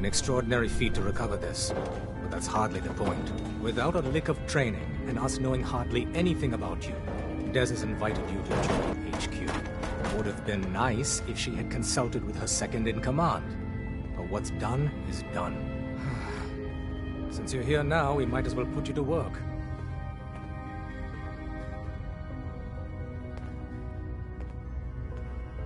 An extraordinary feat to recover this, but that's hardly the point. Without a lick of training, and us knowing hardly anything about you, Des has invited you to join HQ. Would have been nice if she had consulted with her second-in-command. But what's done is done. Since you're here now, we might as well put you to work.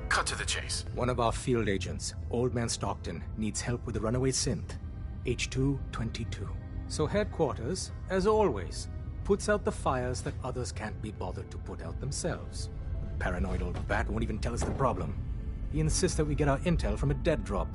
Cut to the chase. One of our field agents, Old Man Stockton, needs help with the runaway synth, H222. So headquarters, as always, puts out the fires that others can't be bothered to put out themselves. The paranoid old bat won't even tell us the problem. He insists that we get our intel from a dead drop.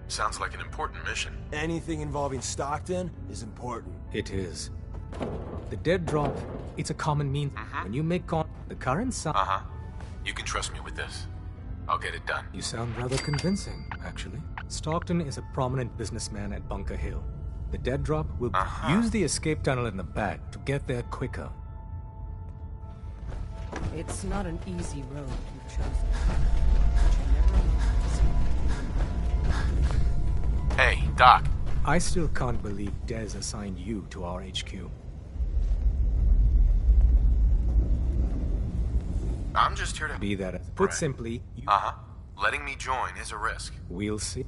Sounds like an important mission. Anything involving Stockton is important. It is. The dead drop, it's a common means. When you make the current sound... You can trust me with this. I'll get it done. You sound rather convincing, actually. Stockton is a prominent businessman at Bunker Hill. The dead drop will use the escape tunnel in the back to get there quicker. It's not an easy road you've chosen. But you're never alone. Hey, Doc. I still can't believe Des assigned you to our HQ. I'm just here to... Be that as... Put simply... You... Letting me join is a risk. We'll see.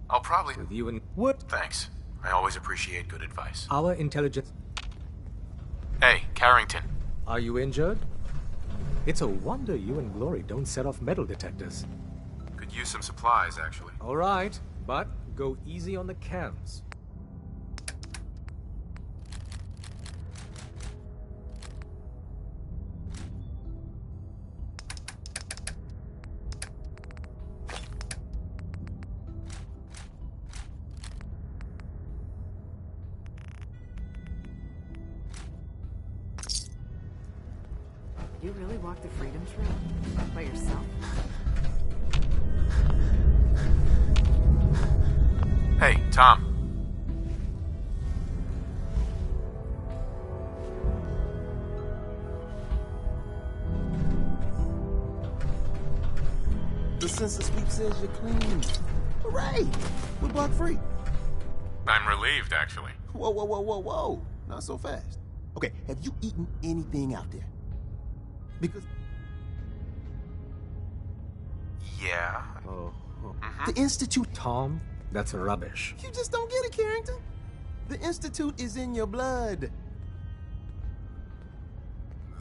I'll probably... With you and... What? Thanks. I always appreciate good advice. Our intelligence... Hey, Carrington. Are you injured? It's a wonder you and Glory don't set off metal detectors. Could use some supplies, actually. All right, but go easy on the cams. You really walked the Freedom Trail? By yourself? Hey, Tom. The census sweep says you're clean. Hooray! We're bug free. I'm relieved, actually. Whoa, whoa, whoa, whoa, whoa. Not so fast. Okay, have you eaten anything out there? Because... Yeah. The Institute... Tom, that's rubbish. You just don't get it, Carrington. The Institute is in your blood.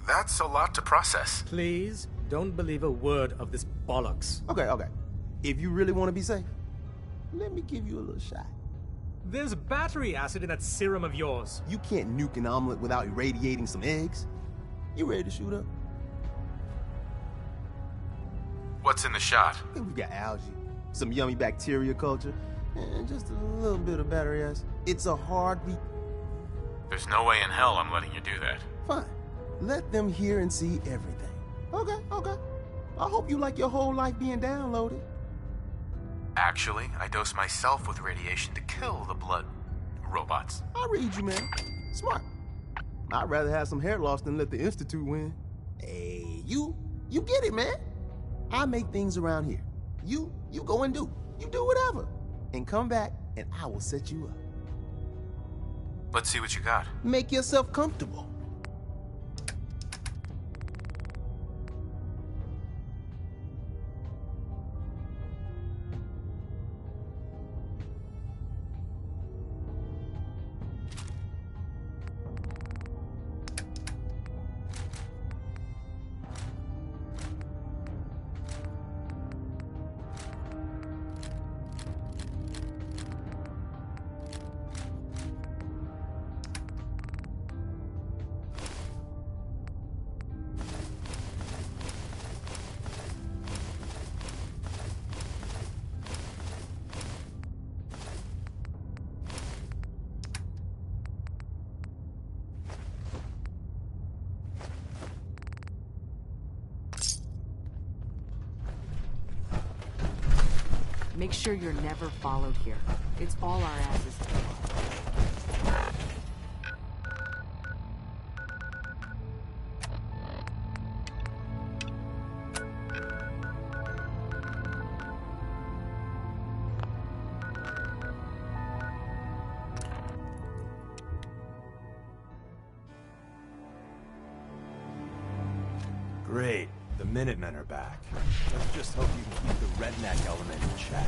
That's a lot to process. Please, don't believe a word of this bollocks. Okay. If you really want to be safe, let me give you a little shot. There's battery acid in that serum of yours. You can't nuke an omelet without irradiating some eggs. You ready to shoot up? What's in the shot? I think we got algae, some yummy bacteria culture, and just a little bit of battery acid. It's a heartbeat. There's no way in hell I'm letting you do that. Fine. Let them hear and see everything. Okay. I hope you like your whole life being downloaded. Actually, I dose myself with radiation to kill the blood robots. I read you, man. Smart. I'd rather have some hair loss than let the Institute win. Hey, you get it, man. I make things around here. You go and do. You do whatever. And come back, and I will set you up. Let's see what you got. Make yourself comfortable. Make sure you're never followed here. It's all our asses to follow. Great. The Minutemen are back. Let's just hope you can keep the redneck element in check.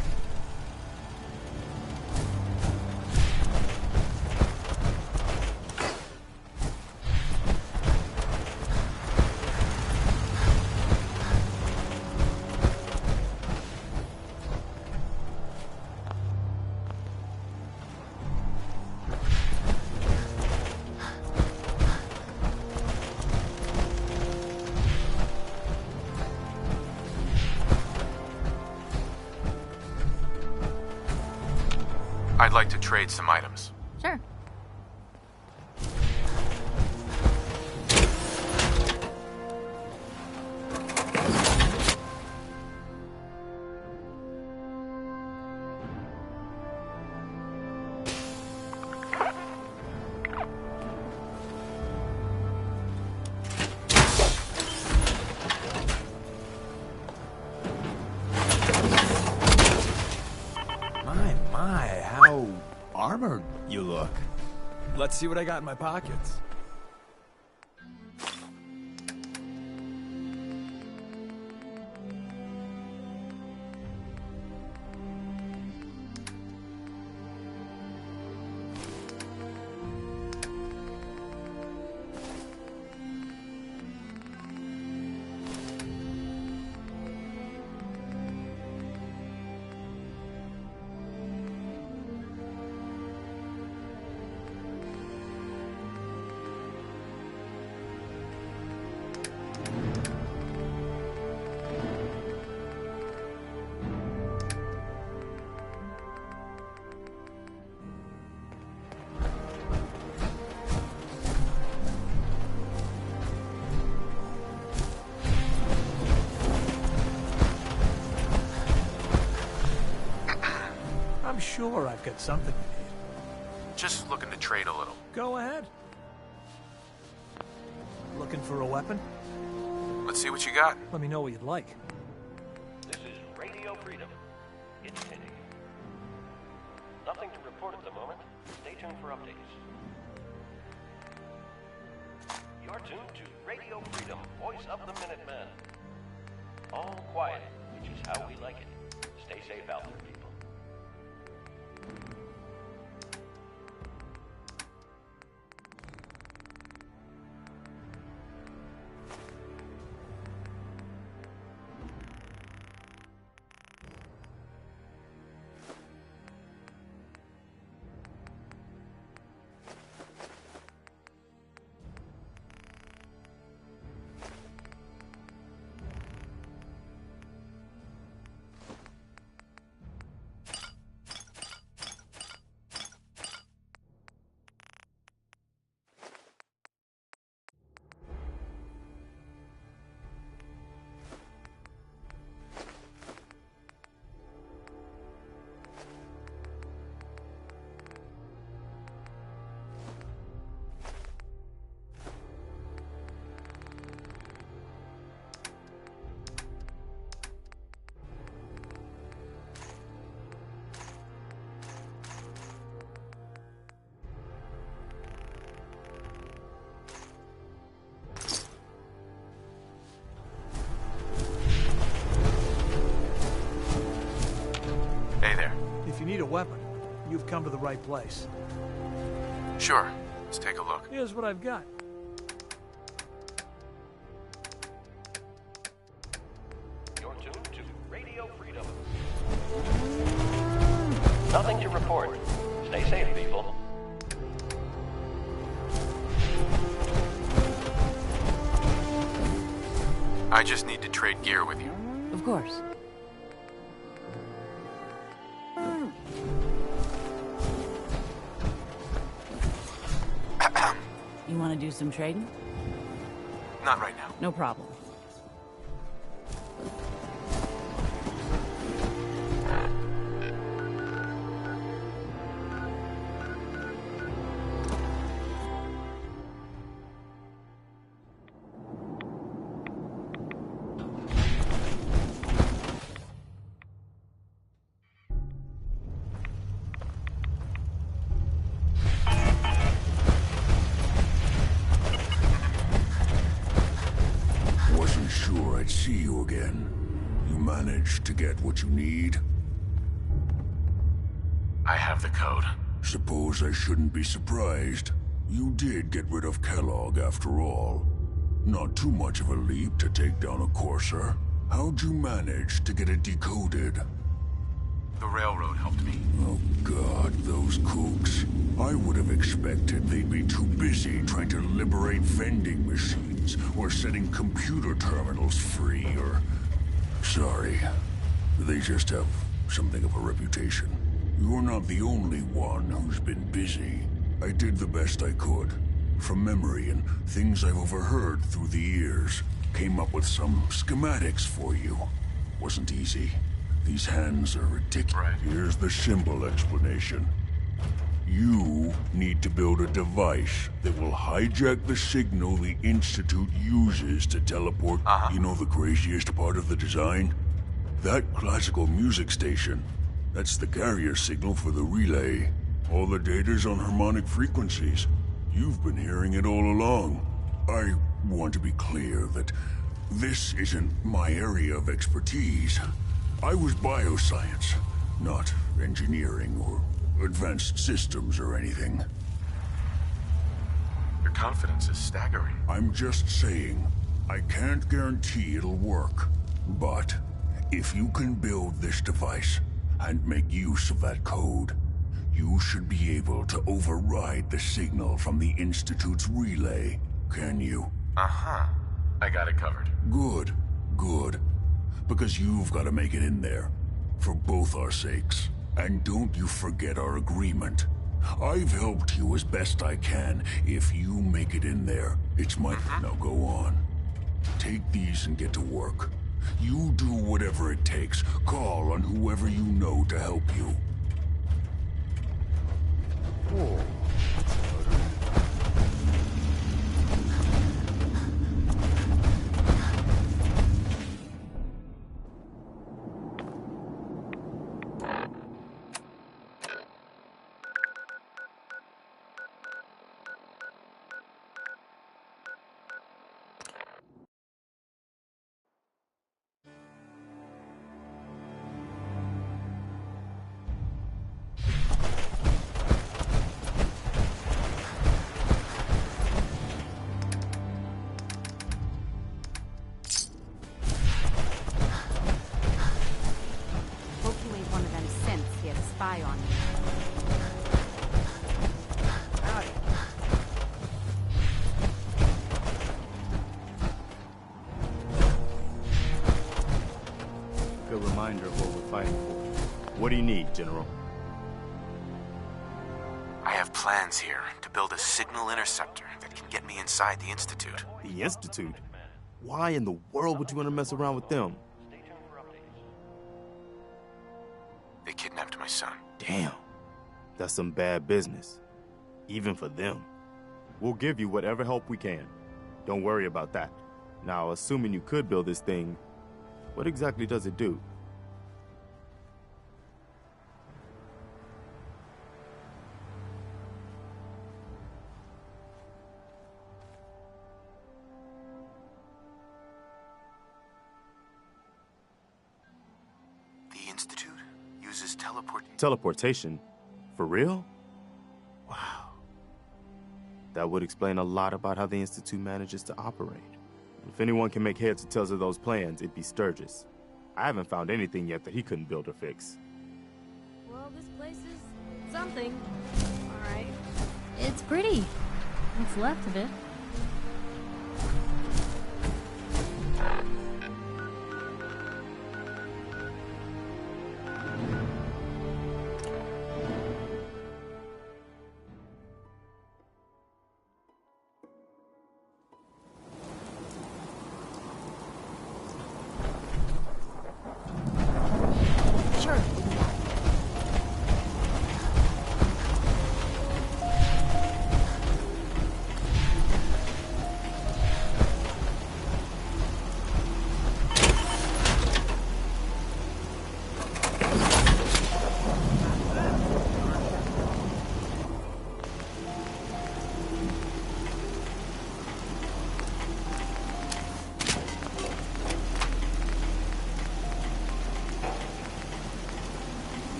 I'd like to trade some items. Sure. How armored you look. Let's see what I got in my pockets. I'm sure I've got something you need. Just looking to trade a little. Go ahead. Looking for a weapon? Let's see what you got. Let me know what you'd like. This is Radio Freedom. It's Penny. Nothing to report at the moment. Stay tuned for updates. You're tuned to Radio Freedom, voice of the Minutemen. All quiet, which is how we like it. Stay safe out there, people. If you need a weapon, you've come to the right place. Sure. Let's take a look. Here's what I've got. You're tuned to Radio Freedom. Nothing to report. Stay safe, people. I just need to trade gear with you. Of course. You want to do some trading? Not right now. No problem. you again. You managed to get what you need? I have the code. Suppose I shouldn't be surprised. You did get rid of Kellogg after all. Not too much of a leap to take down a Courser. How'd you manage to get it decoded? The railroad helped me. Oh God, those kooks. I would have expected they'd be too busy trying to liberate vending machines or setting computer terminals free or... Sorry. They just have something of a reputation. You're not the only one who's been busy. I did the best I could. From memory and things I've overheard through the years. Came up with some schematics for you. Wasn't easy. These hands are ridiculous. Right. Here's the simple explanation. You need to build a device that will hijack the signal the Institute uses to teleport. You know the craziest part of the design? That classical music station. That's the carrier signal for the relay. All the data's on harmonic frequencies. You've been hearing it all along. I want to be clear that this isn't my area of expertise. I was bioscience, not engineering or advanced systems or anything. Your confidence is staggering. I'm just saying, I can't guarantee it'll work. But if you can build this device and make use of that code, you should be able to override the signal from the Institute's relay, can you? I got it covered. Good, good. Because you've got to make it in there. For both our sakes. And don't you forget our agreement. I've helped you as best I can. If you make it in there, it's my... Now go on. Take these and get to work. You do whatever it takes. Call on whoever you know to help you. Oh. Spy on you. Good reminder of what we're fighting for. What do you need, General? I have plans here to build a signal interceptor that can get me inside the Institute. The Institute? Why in the world would you want to mess around with them? They kidnapped my son. Damn. That's some bad business. Even for them. We'll give you whatever help we can. Don't worry about that. Now, assuming you could build this thing, what exactly does it do? The Institute uses Teleportation? For real? Wow. That would explain a lot about how the Institute manages to operate. If anyone can make heads or tails of those plans, it'd be Sturgis. I haven't found anything yet that he couldn't build or fix. Well, this place is something. All right. It's pretty. What's left of it.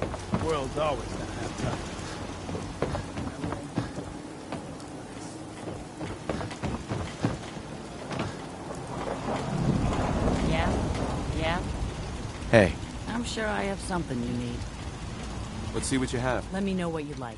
The world's always gonna have time. Yeah? Hey, I'm sure I have something you need. let's see what you have. Let me know what you like.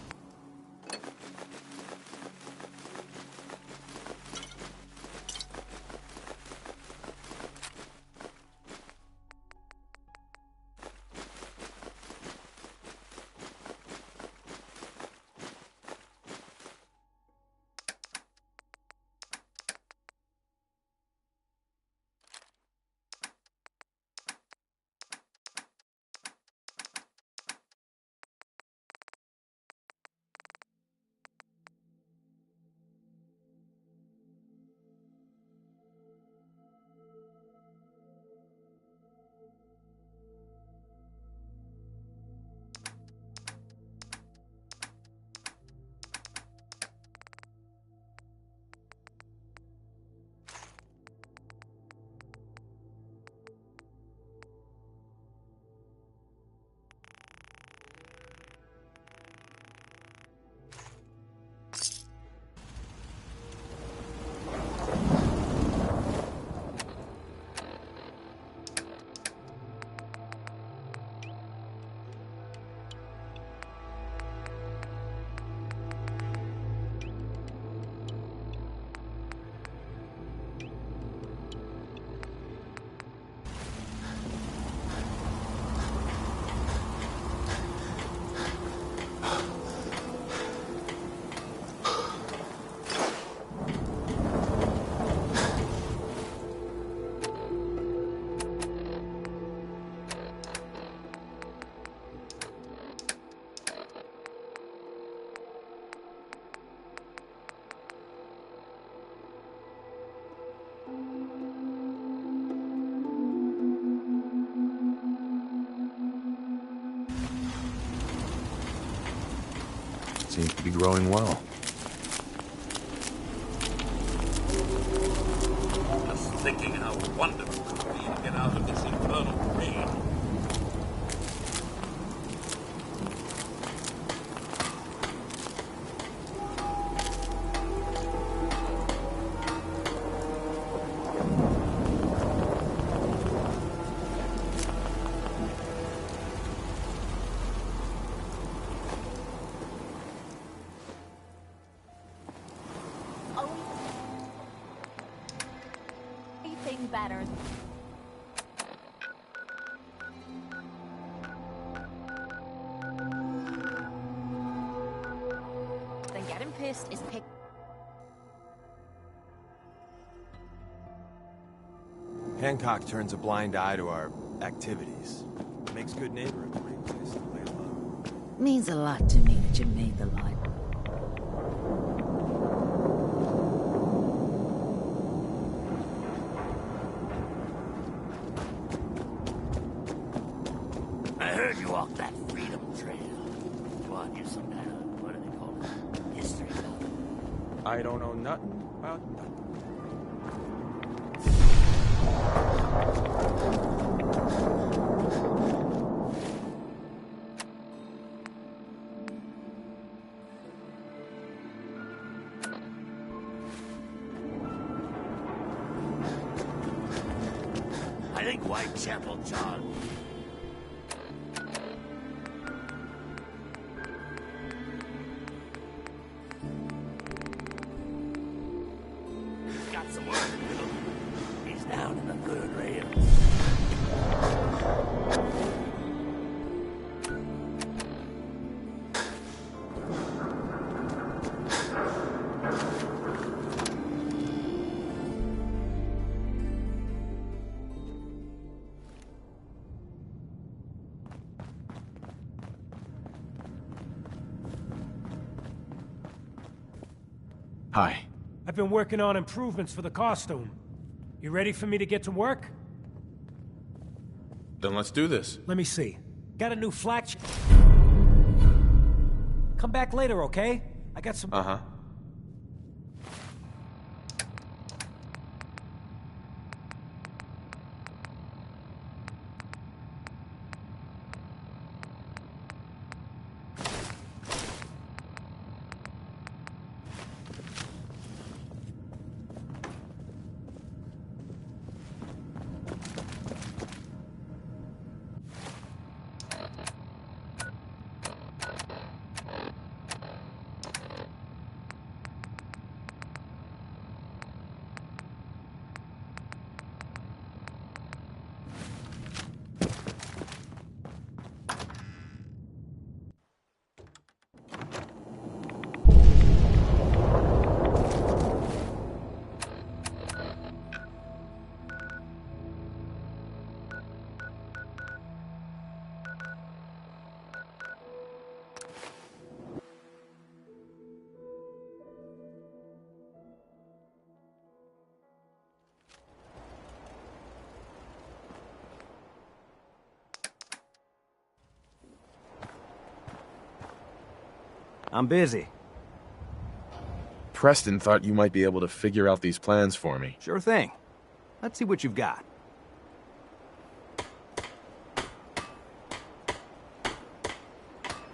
Seems to be growing well. Just thinking how wonderful it would be to get out of this infernal rain. Better. Then getting pissed is pick. Hancock turns a blind eye to our activities. Makes good neighbor a great place to lay low. Means a lot to me that you made the library. I heard you walked that freedom trail. What, you're some kind of, what do they call it? History buff. I don't know nothing about nothing. I think Whitechapel, John. He's got some work to do. He's down in the third rail. Hi. I've been working on improvements for the costume. You ready for me to get to work? Then let's do this. Let me see. Got a new flak. Come back later, okay? I got some... Uh-huh. I'm busy. Preston thought you might be able to figure out these plans for me. Sure thing. Let's see what you've got.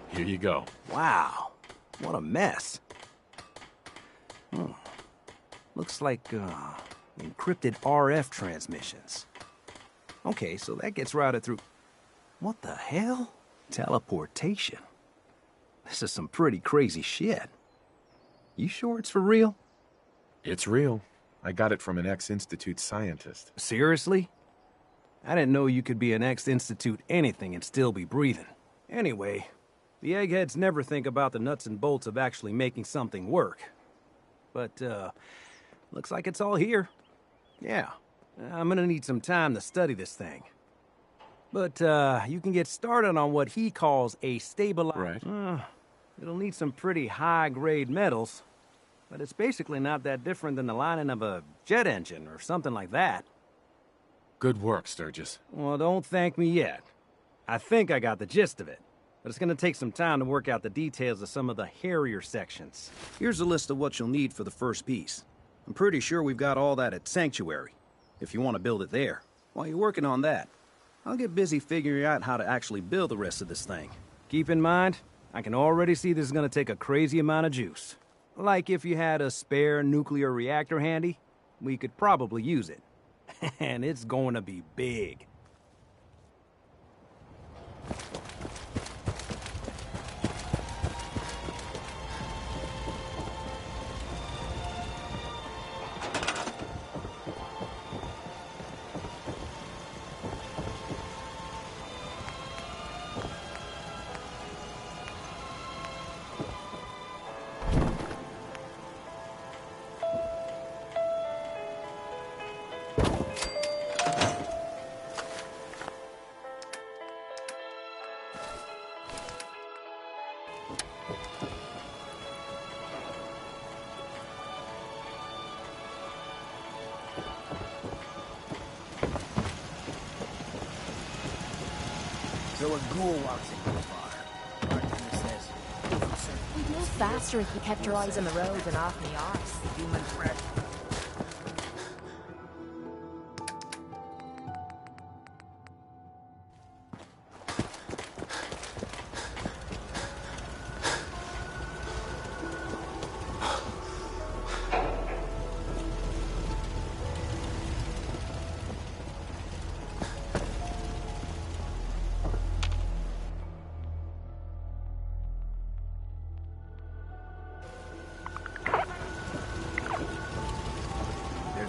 Here you go. Wow. What a mess. Looks like, encrypted RF transmissions. Okay, so that gets routed through... What the hell? Teleportation. This is some pretty crazy shit. You sure it's for real? It's real. I got it from an ex-Institute scientist. Seriously? I didn't know you could be an ex-Institute anything and still be breathing. Anyway, the eggheads never think about the nuts and bolts of actually making something work. But, looks like it's all here. Yeah, I'm gonna need some time to study this thing. But, you can get started on what he calls a stabilizer. Right. It'll need some pretty high-grade metals, but it's basically not that different than the lining of a jet engine or something like that. Good work, Sturgis. Well, don't thank me yet. I think I got the gist of it, but it's gonna take some time to work out the details of some of the hairier sections. Here's a list of what you'll need for the first piece. I'm pretty sure we've got all that at Sanctuary, if you want to build it there. While you're working on that, I'll get busy figuring out how to actually build the rest of this thing. Keep in mind, I can already see this is gonna take a crazy amount of juice. Like if you had a spare nuclear reactor handy, we could probably use it. And it's going to be big. So a ghoul walks into the bar. Bartender says, We'd move faster if you kept your eyes on the road and off me arse. human threat.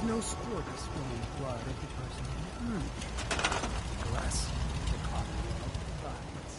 No sport is spilling blood every person. Glass the coffee provides.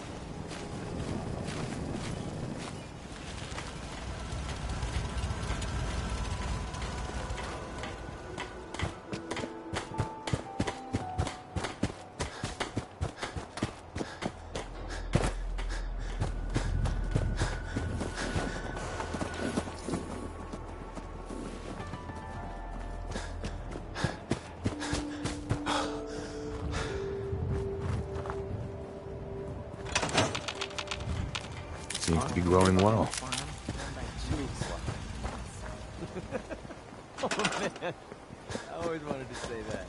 Seems to be growing well. Oh man, I always wanted to say that.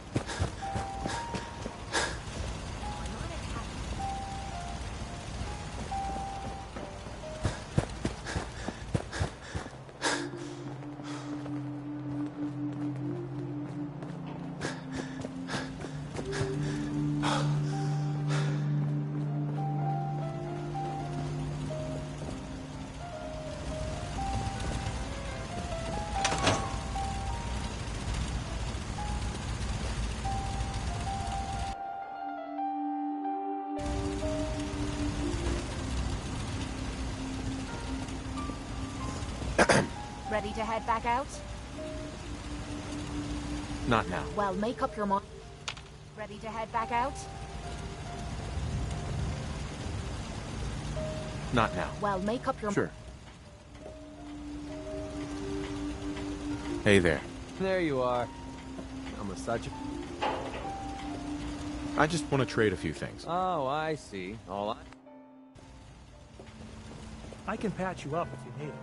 Ready to head back out? Not now. Well, make up your mind. Ready to head back out? Not now. Well, make up your... Sure. Hey there. There you are. I'm a such a... I just want to trade a few things. Oh, I see. I can patch you up if you need it.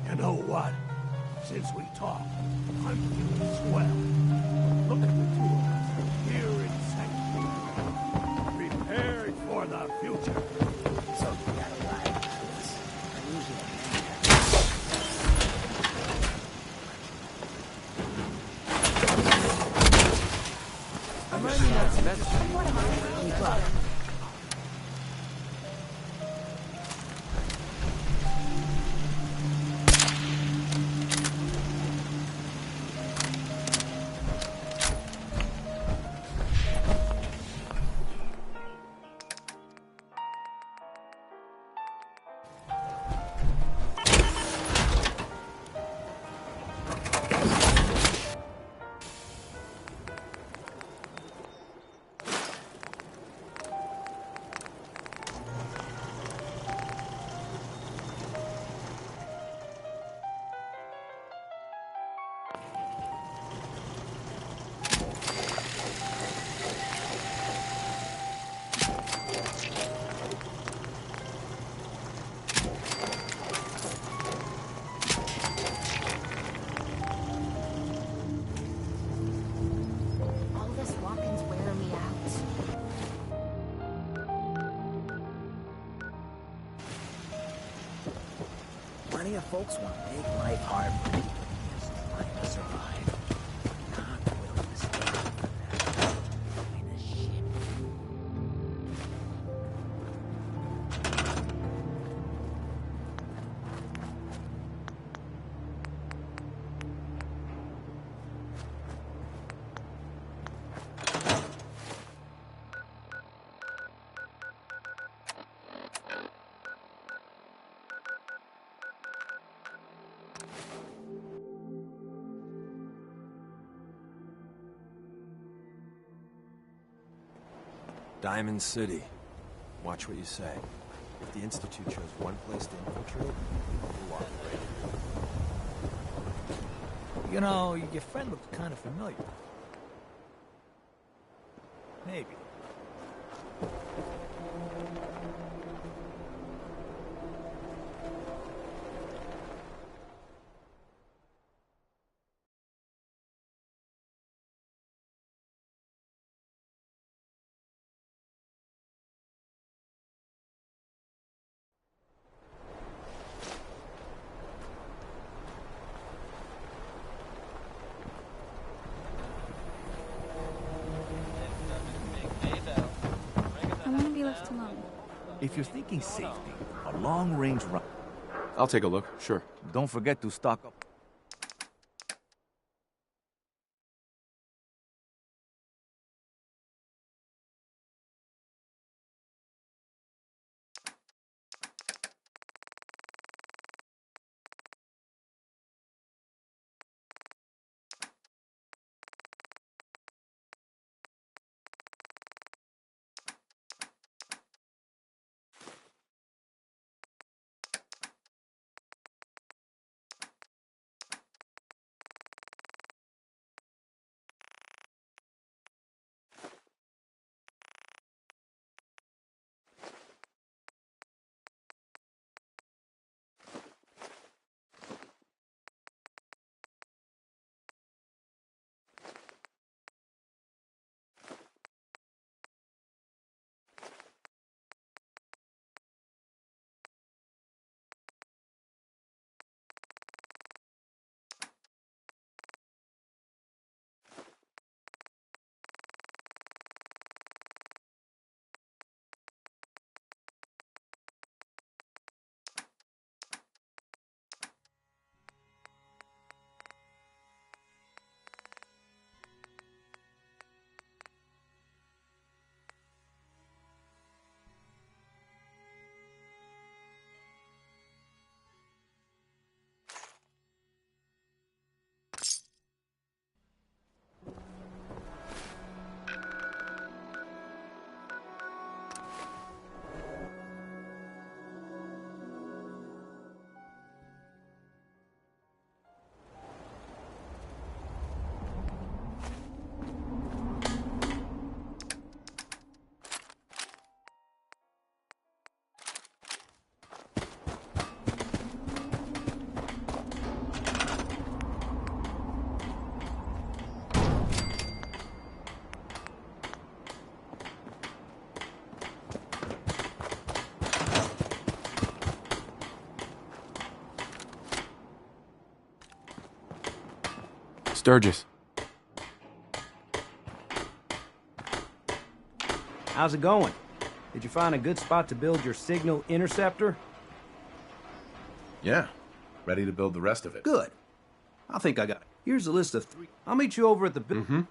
You know what? Since we talked, I'm feeling swell. Look at the two of us here in sanctuary, prepared for the future. So you gotta lie. I usually I'm running out of message. All this walking's wearing me out. Plenty of folks want to make life hard for people just trying to survive. Not willing to stand up for that kind of shit. Diamond City. Watch what you say. If the Institute chose one place to infiltrate, we'll walk right in. You know, your friend looked kind of familiar. Maybe. I want to be left alone. If you're thinking safety, a long-range run. I'll take a look, sure. Don't forget to stock up. Sturgis. How's it going? Did you find a good spot to build your signal interceptor? Yeah. Ready to build the rest of it. Good. I think I got it. Here's a list of 3. I'll meet you over at the...